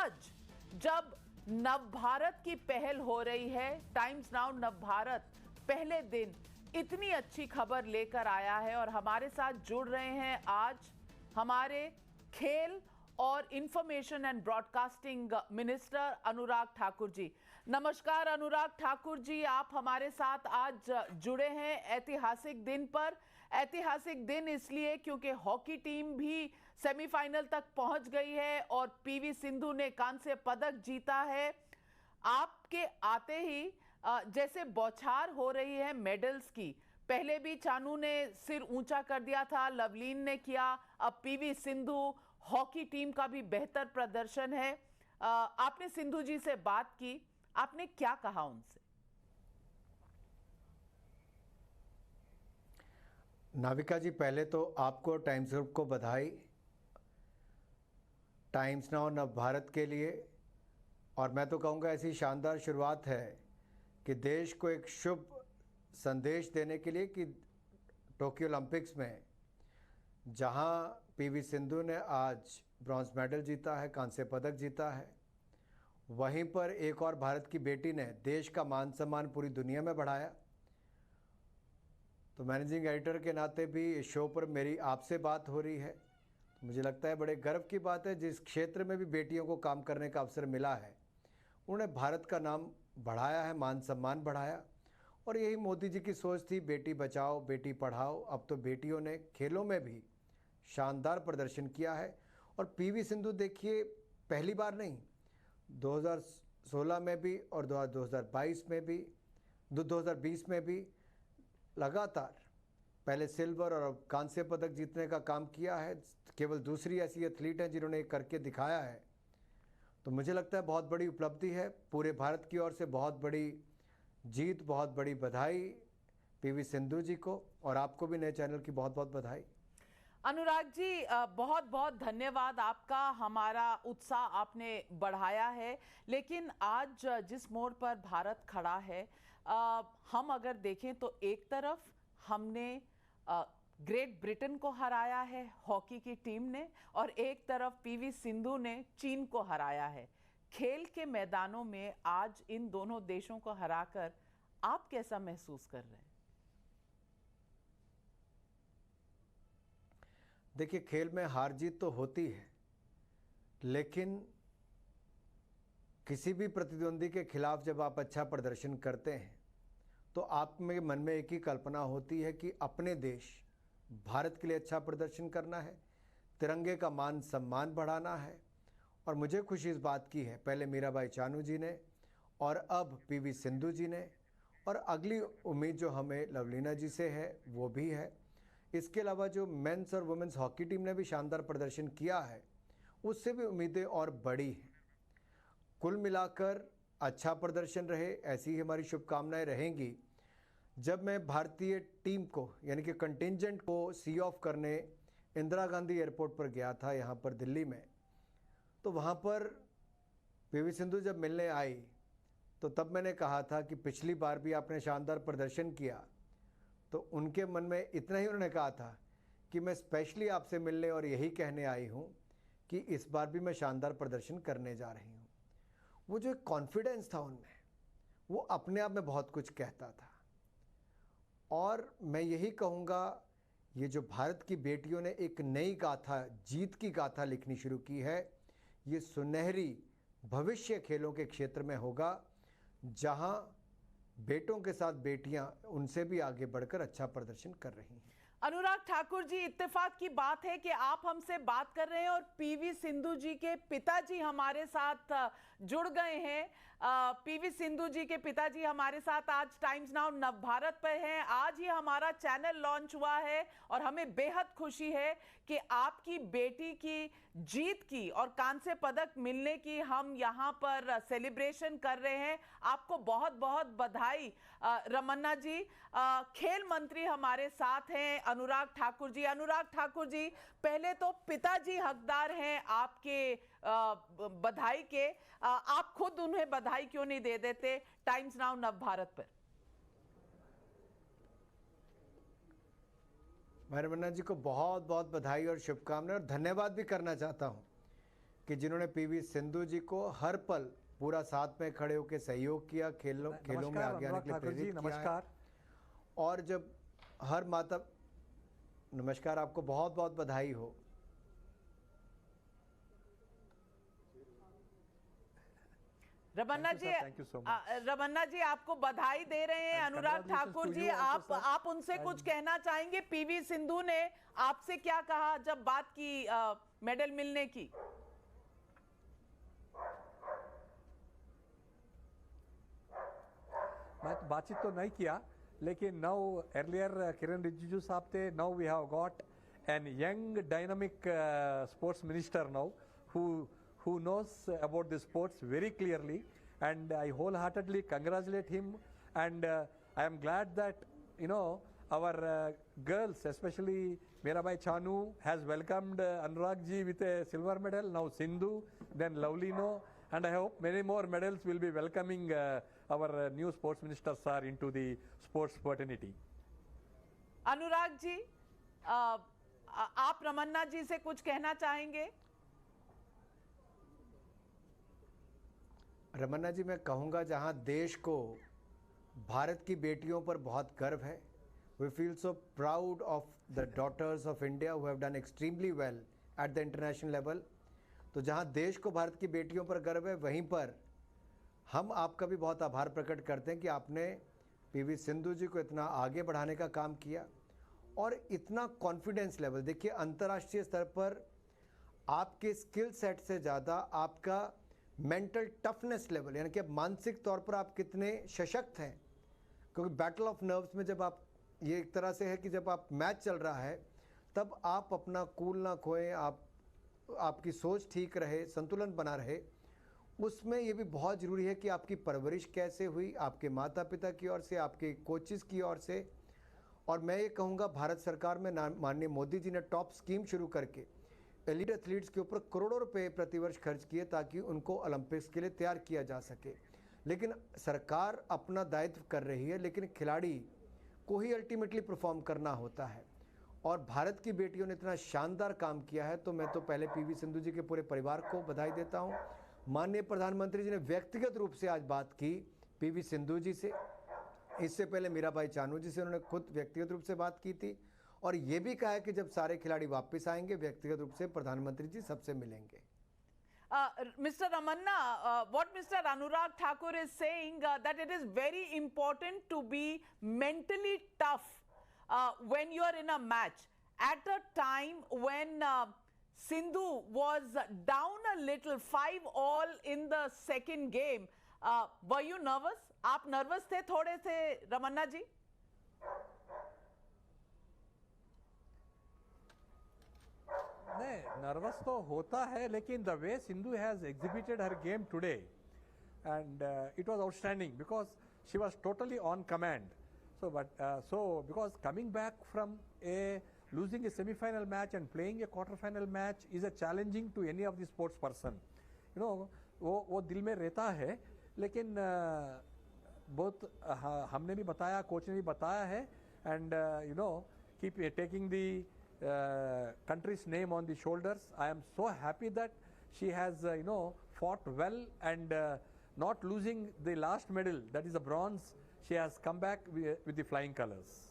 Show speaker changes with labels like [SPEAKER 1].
[SPEAKER 1] आज जब नवभारत की पहल हो रही है, टाइम्स नाउ नवभारत पहले दिन इतनी अच्छी खबर लेकर आया है और हमारे साथ जुड़ रहे हैं आज हमारे खेल और information and broadcasting minister Anurag Thakur ji. नमस्कार अनुराग ठाकुर जी, आप हमारे साथ आज जुड़े हैं ऐतिहासिक दिन पर। ऐतिहासिक दिन इसलिए क्योंकि हॉकी टीम भी सेमीफाइनल तक पहुंच गई है और पीवी सिंधु ने कांस्य पदक जीता है। आपके आते ही जैसे बौछार हो रही है मेडल्स की। पहले भी चानू ने सिर ऊंचा कर दिया था, लवलीन ने किया, अब पीवी सिंधु, हॉकी टीम का भी बेहतर प्रदर्शन है। आपने सिंधु जी से बात की, आपने क्या कहा उनसे?
[SPEAKER 2] नाविका जी, पहले तो आपको टाइम्स ग्रुप को बधाई, टाइम्स नाउ नवभारत के लिए। और मैं तो कहूँगा ऐसी शानदार शुरुआत है कि देश को एक शुभ संदेश देने के लिए कि टोक्यो ओलंपिक्स में जहाँ पीवी सिंधु ने आज ब्रॉन्ज मेडल जीता है, कांस्य पदक जीता है, वहीं पर एक और भारत की बेटी ने देश का मान सम्मान पूरी दुनिया में बढ़ाया। तो मैनेजिंग एडिटर के नाते भी इस शो पर मेरी आपसे बात हो रही है, तो मुझे लगता है बड़े गर्व की बात है। जिस क्षेत्र में भी बेटियों को काम करने का अवसर मिला है, उन्होंने भारत का नाम बढ़ाया है, मान सम्मान बढ़ाया। और यही मोदी जी की सोच थी, बेटी बचाओ बेटी पढ़ाओ। अब तो बेटियों ने खेलों में भी शानदार प्रदर्शन किया है। और पीवी सिंधु देखिए, पहली बार नहीं, 2016 में भी और 2022 में भी, 2020 में भी लगातार पहले सिल्वर और अब कांस्य पदक जीतने का काम किया है। केवल दूसरी ऐसी एथलीट हैं जिन्होंने करके दिखाया है। तो मुझे लगता है बहुत बड़ी उपलब्धि है, पूरे भारत की ओर से बहुत बड़ी जीत, बहुत बड़ी बधाई पीवी सिंधु जी को, और आपको भी नए चैनल की बहुत बहुत बधाई।
[SPEAKER 1] अनुराग जी, बहुत बहुत धन्यवाद आपका, हमारा उत्साह आपने बढ़ाया है। लेकिन आज जिस मोड़ पर भारत खड़ा है, हम अगर देखें तो एक तरफ हमने ग्रेट ब्रिटेन को हराया है हॉकी की टीम ने, और एक तरफ पीवी सिंधु ने चीन को हराया है। खेल के मैदानों में आज इन दोनों देशों को हराकर आप कैसा महसूस कर रहे हैं?
[SPEAKER 2] देखिए, खेल में हार जीत तो होती है, लेकिन किसी भी प्रतिद्वंदी के खिलाफ जब आप अच्छा प्रदर्शन करते हैं तो आप में मन में एक ही कल्पना होती है कि अपने देश भारत के लिए अच्छा प्रदर्शन करना है, तिरंगे का मान सम्मान बढ़ाना है। और मुझे खुशी इस बात की है, पहले मीराबाई चानू जी ने और अब पीवी सिंधु जी ने, और अगली उम्मीद जो हमें लवलीना जी से है वो भी है। इसके अलावा जो मेंस और वुमेन्स हॉकी टीम ने भी शानदार प्रदर्शन किया है, उससे भी उम्मीदें और बड़ी हैं। कुल मिलाकर अच्छा प्रदर्शन रहे, ऐसी ही हमारी शुभकामनाएं रहेंगी। जब मैं भारतीय टीम को यानी कि कंटिंजेंट को सी ऑफ करने इंदिरा गांधी एयरपोर्ट पर गया था यहाँ पर दिल्ली में, तो वहाँ पर पीवी सिंधु जब मिलने आई तो तब मैंने कहा था कि पिछली बार भी आपने शानदार प्रदर्शन किया। तो उनके मन में इतना ही उन्होंने कहा था कि मैं स्पेशली आपसे मिलने और यही कहने आई हूँ कि इस बार भी मैं शानदार प्रदर्शन करने जा रही हूँ। वो जो एक कॉन्फिडेंस था उनमें, वो अपने आप में बहुत कुछ कहता था। और मैं यही कहूँगा, ये जो भारत की बेटियों ने एक नई गाथा, जीत की गाथा लिखनी शुरू की है, ये सुनहरी भविष्य खेलों के क्षेत्र में होगा, जहाँ बेटों के साथ बेटियां उनसे भी आगे बढ़कर अच्छा प्रदर्शन कर रही हैं।
[SPEAKER 1] अनुराग ठाकुर जी, इत्तेफाक की बात है कि आप हमसे बात कर रहे हैं और पीवी सिंधु जी के पिताजी हमारे साथ जुड़ गए हैं। पीवी सिंधु जी के पिताजी हमारे साथ आज टाइम्स नाउ नवभारत पर हैं। आज ही हमारा चैनल लॉन्च हुआ है और हमें बेहद खुशी है कि आपकी बेटी की जीत की और कांस्य पदक मिलने की हम यहाँ पर सेलिब्रेशन कर रहे हैं। आपको बहुत बहुत बधाई। रमन्ना जी, खेल मंत्री हमारे साथ हैं अनुराग ठाकुर जी। अनुराग ठाकुर जी, पहले तो पिताजी हकदार हैं आपके बधाई के, आप खुद उन्हें बधाई क्यों नहीं दे देते टाइम्स नाउ नवभारत पर?
[SPEAKER 2] मैं रमन्ना जी को बहुत बहुत बधाई और शुभकामनाएं और धन्यवाद भी करना चाहता हूं, कि जिन्होंने पीवी सिंधु जी को हर पल पूरा साथ में खड़े होकर सहयोग किया, खेलों में आगे आने के लिए प्रेरित किया।
[SPEAKER 3] नमस्कार।
[SPEAKER 2] और जब हर माता, नमस्कार, आपको बहुत बहुत बधाई हो।
[SPEAKER 1] Ramanna ji,
[SPEAKER 3] thank you so much.
[SPEAKER 1] Ramanna ji आपको बधाई दे रहे हैं। अनुराग ठाकुर जी, आप उनसे कुछ कहना चाहेंगे? पीवी सिंधु ने आपसे क्या कहा जब बात की मेडल मिलने की?
[SPEAKER 3] मैं तो बातचीत तो नहीं किया, लेकिन नाउ अर्लियर किरण रिजिजू साहब थे, now we have got an young dynamic sports minister now who knows about the sports very clearly, and I wholeheartedly congratulate him, and I am glad that our girls, especially Mirabai Chanu, has welcomed Anurag ji with a silver medal, now Sindhu, then Lovlino, and I hope many more medals will be welcoming our new sports minister sir into the sports fraternity.
[SPEAKER 1] Anurag ji, आप रमन्ना जी से कुछ कहना चाहेंगे?
[SPEAKER 2] रमन्ना जी, मैं कहूँगा जहाँ देश को भारत की बेटियों पर बहुत गर्व है, we feel so proud of the daughters of India who have done extremely well at the international level. तो जहाँ देश को भारत की बेटियों पर गर्व है, वहीं पर हम आपका भी बहुत आभार प्रकट करते हैं कि आपने पीवी सिंधु जी को इतना आगे बढ़ाने का काम किया और इतना कॉन्फिडेंस लेवल। देखिए, अंतर्राष्ट्रीय स्तर पर आपके स्किल सेट से ज़्यादा आपका मेंटल टफनेस लेवल, यानी कि अब मानसिक तौर पर आप कितने सशक्त हैं। क्योंकि बैटल ऑफ नर्व्स में जब आप, ये एक तरह से है कि जब आप मैच चल रहा है तब आप अपना कूल ना खोएं, आपकी सोच ठीक रहे, संतुलन बना रहे। उसमें ये भी बहुत ज़रूरी है कि आपकी परवरिश कैसे हुई, आपके माता पिता की ओर से, आपके कोचेस की ओर से। और मैं ये कहूँगा, भारत सरकार में माननीय मोदी जी ने टॉप स्कीम शुरू करके एलीट एथलीट्स के ऊपर करोड़ों रुपए प्रतिवर्ष खर्च किए ताकि उनको ओलंपिक्स के लिए तैयार किया जा सके। लेकिन सरकार अपना दायित्व कर रही है, लेकिन खिलाड़ी को ही अल्टीमेटली परफॉर्म करना होता है। और भारत की बेटियों ने इतना शानदार काम किया है, तो मैं तो पहले पीवी सिंधु जी के पूरे परिवार को बधाई देता हूँ। माननीय प्रधानमंत्री जी ने व्यक्तिगत रूप से आज बात की पीवी सिंधु जी से, इससे पहले मीराबाई चानू जी से उन्होंने खुद व्यक्तिगत रूप से बात की थी, और ये भी कहा है कि जब सारे खिलाड़ी वापस आएंगे व्यक्तिगत रूप से प्रधानमंत्री जी सबसे मिलेंगे।
[SPEAKER 1] Mr. Ramanna, what Mr. Anurag Thakur is saying that it is very important to be mentally tough when you are in a match. At a time when Sindhu was down a little, 5-all in the second game, were you nervous? आप nervous थे थोड़े से रमन्ना जी?
[SPEAKER 3] नहीं, nervous तो होता है, लेकिन the way Sindhu has exhibited her game today and it was outstanding because she was totally on command. So because coming back from losing a semi-final match and playing a quarter-final match is a challenging to any of the sports person. वो दिल में रहता है, लेकिन बहुत हमने भी बताया, कोच ने भी बताया है, and keep taking the country's name on the shoulders. I am so happy that she has fought well and not losing the last medal, that is a bronze. She has come back with the flying colors.